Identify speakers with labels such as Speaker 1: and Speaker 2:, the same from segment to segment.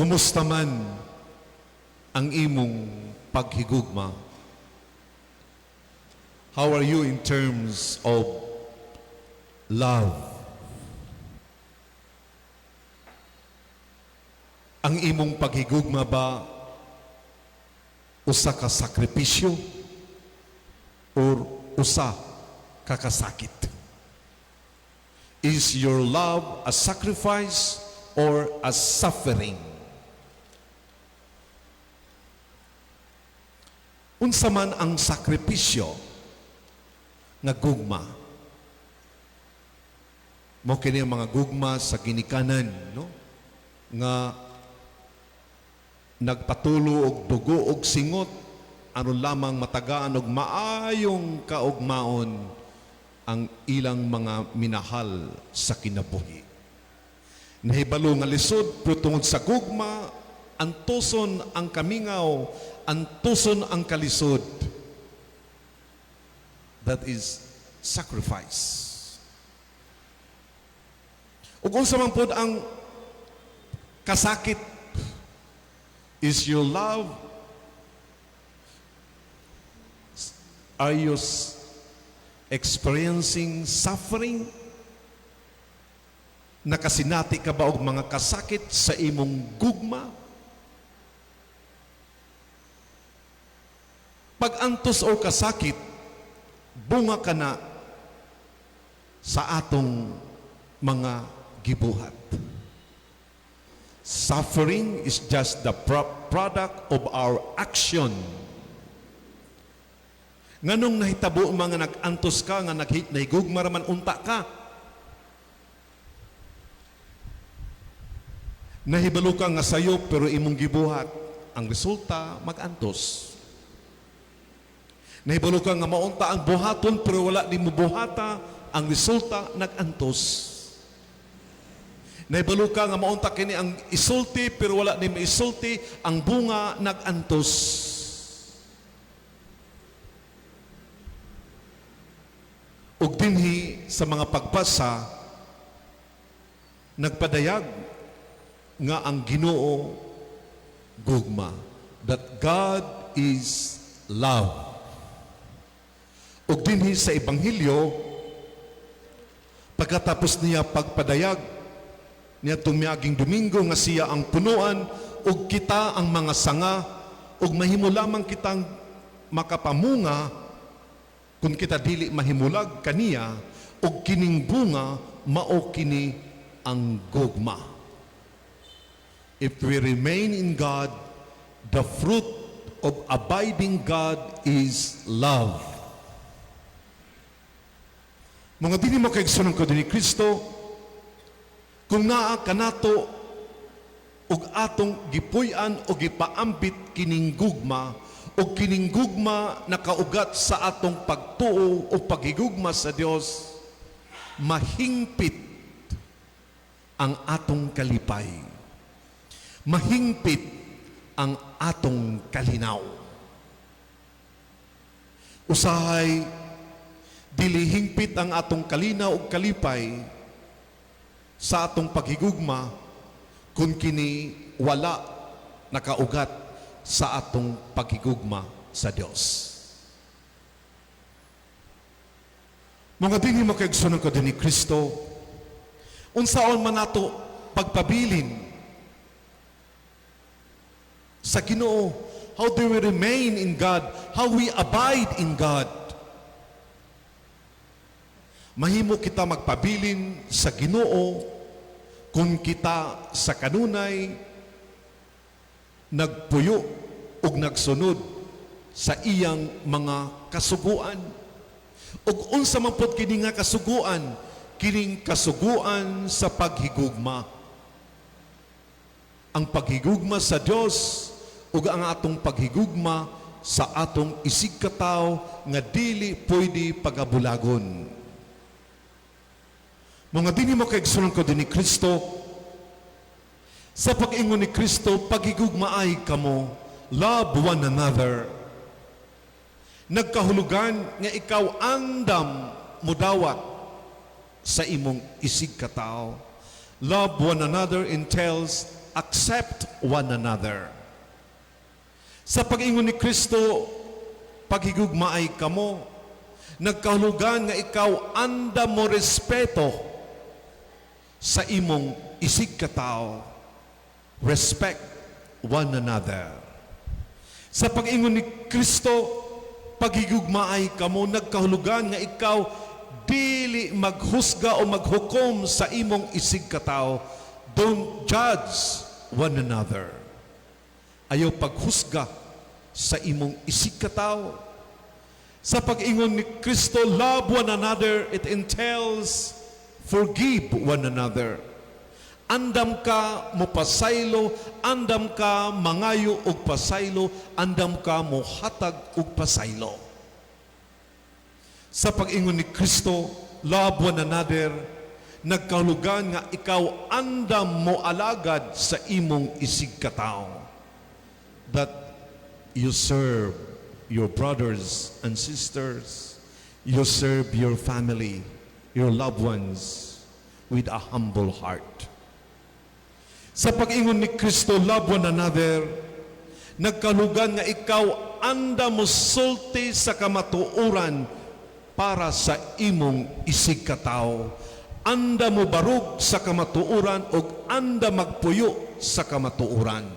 Speaker 1: Kumusta man ang imong paghigugma? How are you in terms of love? Ang imong paghigugma ba usa ka sakripisyo or usa ka kasakit? Is your love a sacrifice or a suffering? Unsa man ang sakripisyo nga gugma? Mao kini ang mga gugma sa ginikanan, no? Nga nagpatulo og dugo og singot aron lamang matagaan og maayong kaugmaon ang ilang mga minahal sa kinabuhi. Nahibalo nga lisod pero tungod sa gugma, antuson ang kamingaw, antuson ang kalisod. That is sacrifice. Ug unsa man pod ang kasakit, is your love, are you experiencing suffering? Nakasinati ka ba og mga kasakit sa imong gugma? Pag-antos o kasakit, bunga ka na sa atong mga gibuhat. Suffering is just the product of our action. Nganong nahitabo mga nag-antos ka, nga nahigugma raman unta ka. Nahibalo ka nga sayo pero imong gibuhat, ang resulta mag-antos. Nahibalo ka nga maunta ang buhaton pero wala di mo buhata, ang resulta nag-antos. Nahibalo ka nga maunta kini ang isulti pero wala di mo isulti, ang bunga nag-antos. Ug dinhi sa mga pagbasa nagpadayag nga ang Ginoo gugma, that God is love. Ug dinhi sa Ebanghelyo, pagkatapos niya pagpadayag niya tumiyaging Domingo nga siya ang punuan ug kita ang mga sanga, ug mahimo lamang kitang makapamunga kung kita dili mahimulag kaniya, ug kining bunga mao kini ang gugma. If we remain in God, the fruit of abiding God is love. Mga dili mo kaigsunon ko din ni Kristo, kung naa kanato ug atong gipuy-an o gipaambit kining gugma, o kining gugma nakaugat sa atong pagtuo o paghigugma sa Dios, mahingpit ang atong kalipay. Mahingpit ang atong kalinaw. Usahay, dili hingpit ang atong kalinaw ug kalipay sa atong paghigugma kung kini wala nakaugat sa atong paghigugma sa Dios. Mga dinhi makaigsunon ko din ni Kristo, unsaon man nato pagpabilin sa Ginoo, how do we remain in God, how we abide in God. Mahimo kita magpabilin sa Ginoo kung kita sa kanunay nagpuyo ug nagsunod sa iyang mga kasuguan. Ug unsa man pod kini nga kasuguan, kining kasuguan sa paghigugma. Ang paghigugma sa Dios ug ang atong paghigugma sa atong isig katawo nga dili pwede pagabulagon. Mga dinhi mo kaigsunon ko din ni Kristo, sa pag-ingon ni Kristo, paghigugmaay kamo, love one another. Nagkahulugan nga ikaw andam mudawat sa imong isig katawo. Love one another entails accept one another. Sa pag-ingon ni Kristo, paghigugmaay kamo, nagkahulugan nga ikaw anda mo respeto sa imong isig katao. Respect one another. Sa pag-ingon ni Kristo, paghigugmaay kamo, nagkahulugan nga ikaw dili maghusga o maghukom sa imong isig katao. Don't judge one another. Ayaw paghusga sa imong isig katao. Sa pag-ingon ni Kristo, love one another, it entails forgive one another. Andam ka mo pasaylo, andam ka mangayo og pasaylo, andam ka mo hatag og pasaylo. Sa pag-ingon ni Kristo, love one another, nagkahulugan nga ikaw andam mo alagad sa imong isig katao. That you serve your brothers and sisters, you serve your family, your loved ones with a humble heart. Sa pag-ingon ni Kristo, love one another, nagkalugan nga ikaw anda mo sulti sa kamatuoran para sa imong isig katao. Anda mo barug sa kamatuoran o anda magpuyo sa kamatuoran.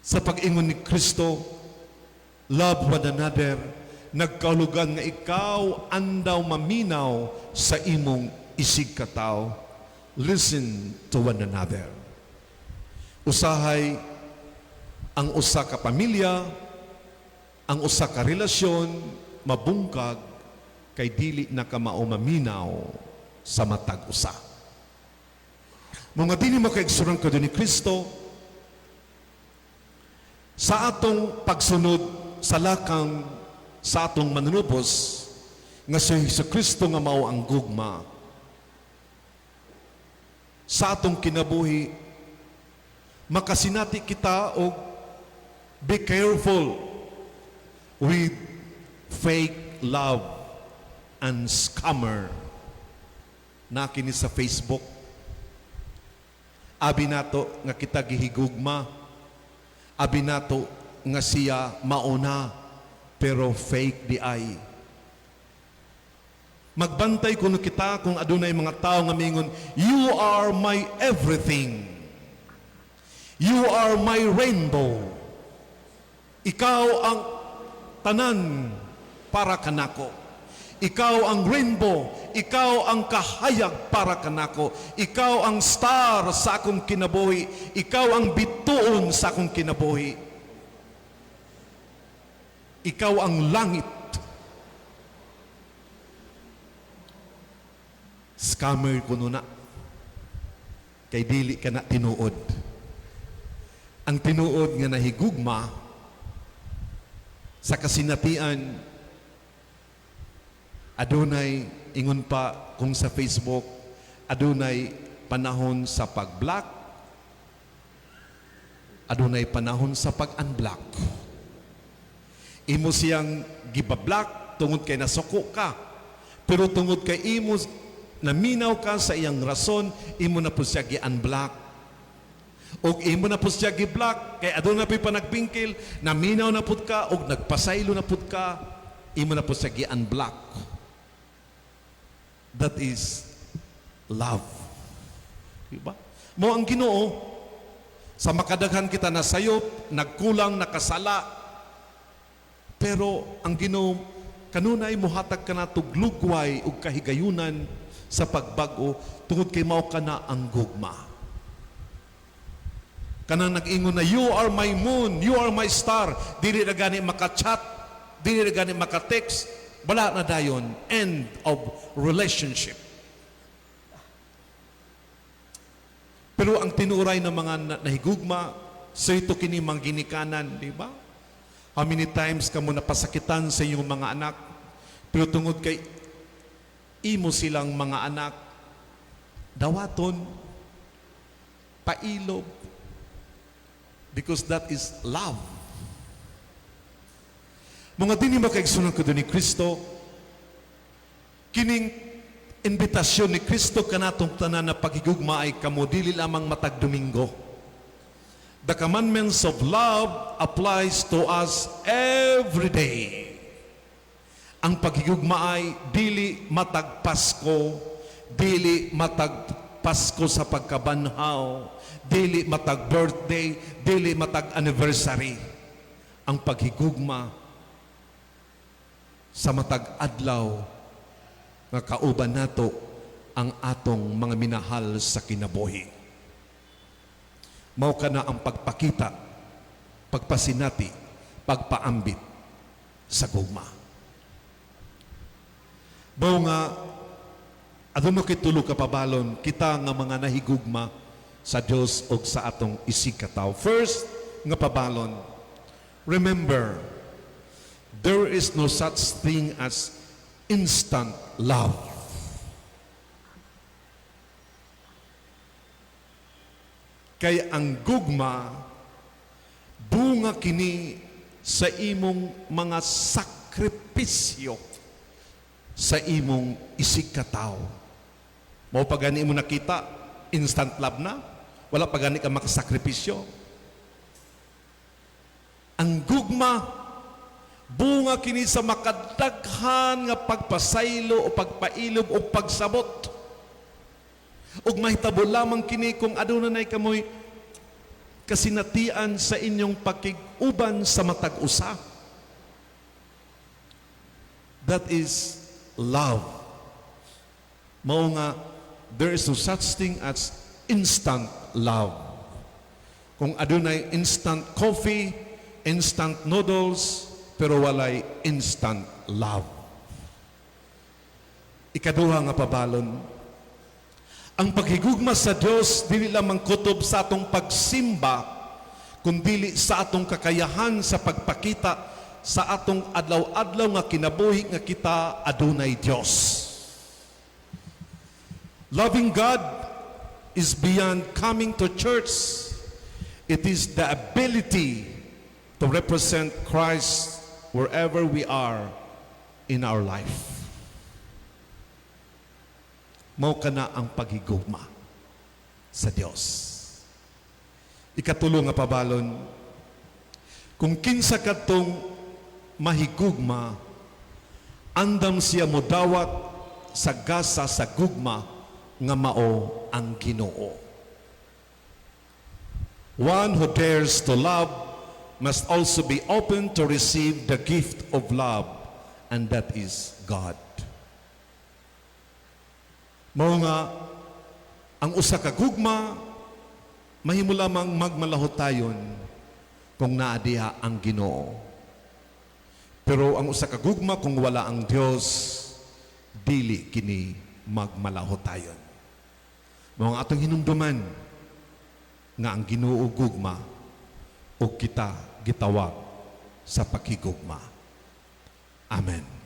Speaker 1: Sa pag-ingon ni Kristo, love one another, nagkalugan nga ikaw andaw maminaw sa imong isig katao. Listen to one another. Usahay ang usa ka pamilya, ang usa ka relasyon, mabungkag kay dili na ka maumaminaw sa matag usa. Mga dili makaigsurang kadto ni Kristo, sa atong pagsunod sa lakang sa atong manunubos nga si Jesucristo nga mao ang gugma sa atong kinabuhi, makasinati kita og be careful with fake love and scammer na kini sa Facebook. Abi nato nga kita gihigugma, abi nato nga siya mauna pero fake di ay. Magbantay kuno kita kung adunay mga tao nga mingon, you are my everything. You are my rainbow. Ikaw ang tanan para kanako. Ikaw ang rainbow. Ikaw ang kahayag para kanako. Ikaw ang star sa akong kinabuhi. Ikaw ang bituon sa akong kinabuhi. Ikaw ang langit. Scammer kuno na. Kay dili ka na tinuod. Ang tinuod nga nahigugma sa kasinatian, adunay ingon pa kung sa Facebook, adunay panahon sa pag-block, adunay panahon sa pag-unblock. Imo siyang gibablock tungod kay nasuko ka, pero tungod kay imo naminaw ka sa iyang rason, imo na po siya gi-unblock. O imo na po siya gi-block, kay adun na po panagbingkil, naminaw na po ka, o nagpasaylo na po ka, imo na po siya gi-unblock. That is love. Diba? Mo ang Ginoo, sa makadaghan kita na sayop, nagkulang, nakasala, pero ang Ginoo, kanunay muhatag ka na tuglugway o kahigayunan sa pagbago tungod kay mao kana ang gugma. Kanang nag-ingon na, you are my moon, you are my star. Dili na gani maka-chat, dili na gani maka-text, wala na dayon. End of relationship. Pero ang tinuray ng mga nahigugma, so ito kini mang ginikanan, di ba? How many times ka mo napasakitan sa iyong mga anak, pero tungod kay imo silang mga anak, dawaton, pailob, because that is love. Mga dini makaigsunan ko ni Kristo, kining Imbitasyon ni Kristo kanatong tanan na paghigugma ay kamo dili lamang matag Domingo. The commandments of love applies to us every day. Ang paghigugma ay dili matag Pasko, dili matag Pasko sa pagkabanhaw, dili matag birthday, dili matag anniversary. Ang paghigugma sa matag adlaw nga kauban nato ang atong mga minahal sa kinabuhi. Mao kana ang pagpakita, pagpasinati, pagpaambit sa gugma. Mao nga aduna kitulo ka pabalon kita nga mga nahigugma sa Dios o sa atong isikataw. First nga pabalon, remember, there is no such thing as instant love. Kay ang gugma, bunga kini sa imong mga sakripisyo sa imong isikataw. Mao pa gani mo nakita, instant love na, wala pa gani ka makasakripisyo. Ang gugma, bunga kini sa makadaghan nga pagpasaylo o pagpailog o pagsabot. Ug mahitabo lamang kini kung aduna nay kamoy kasinatian sa inyong pakig-uban sa matag usa. That is love. Mao nga there is no such thing as instant love. Kung adunay instant coffee, instant noodles, pero walay instant love. Ikaduha nga pabalon, ang paghigugma sa Dios dili lamang kutob sa atong pagsimba, kundi sa atong kakayahan sa pagpakita sa atong adlaw-adlaw nga kinabuhi nga kita adunay Dios. Loving God is beyond coming to church. It is the ability to represent Christ wherever we are in our life. Mao kana ang paghigugma sa Dios. Ikatulo nga pabalon, kung kinsa kadtong mahigugma, andam siya modawat sa gasa sa gugma nga mao ang Ginoo. One who dares to love must also be open to receive the gift of love, and that is God. Mao nga ang usa ka gugma mahimo lamang magmalahotayon kung naa diha ang Ginoo. Pero ang usa ka gugma kung wala ang Dios, dili kini magmalahotayon. Mao nga atong hinumduman nga ang Ginoo gugma o kita gitawag sa paghigugma. Amen.